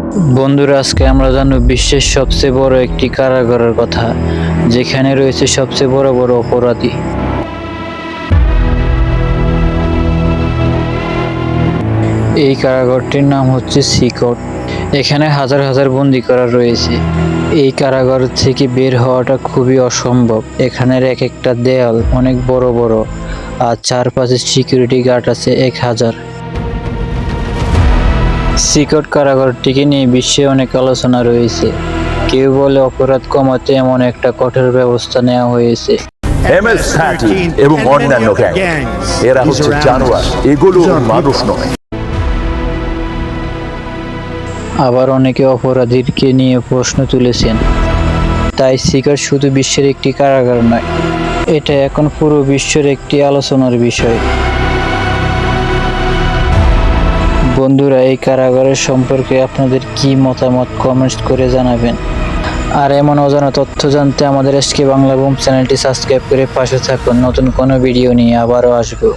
বন্ধুরা, আজকে আমরা জানব বিশ্বের সবচেয়ে বড় একটি কারাগারের কথা, যেখানে রয়েছে সবচেয়ে বড় বড় অপরাধী। এই কারাগারটির নাম হচ্ছে সিকট। এখানে হাজার হাজার বন্দী করা রয়েছে। এই কারাগার থেকে বের হওয়াটা খুবই অসম্ভব। এখানের এক একটা দেয়াল অনেক বড় বড়, আর চারপাশে সিকিউরিটি গার্ড আছে 1000। সিকট কারাগারটিকে নিয়ে বিশ্বে অনেক আলোচনা রয়েছে। কেউ বলে অপরাধ কমাতে এমন একটা কঠোর ব্যবস্থা নেওয়া হয়েছে। MS-13 এবং অন্যান্য গ্যাং, এরা হচ্ছে জানোয়ার, এগুলো মানুষ নয়। আবার অনেকে অপরাধীকে নিয়ে প্রশ্ন তুলেছেন। তাই সিকট শুধু বিশ্বের একটি কারাগার নয়, এটা এখন পুরো বিশ্বের একটি আলোচনার বিষয়। বন্ধুরা, এই কারাগারের সম্পর্কে আপনাদের কি মতামত কমেন্টস করে জানাবেন। আর এমন অজানা তথ্য জানতে আমাদের SK বাংলা বুম চ্যানেলটি সাবস্ক্রাইব করে পাশে থাকুন। নতুন কোনো ভিডিও নিয়ে আবারও আসবো।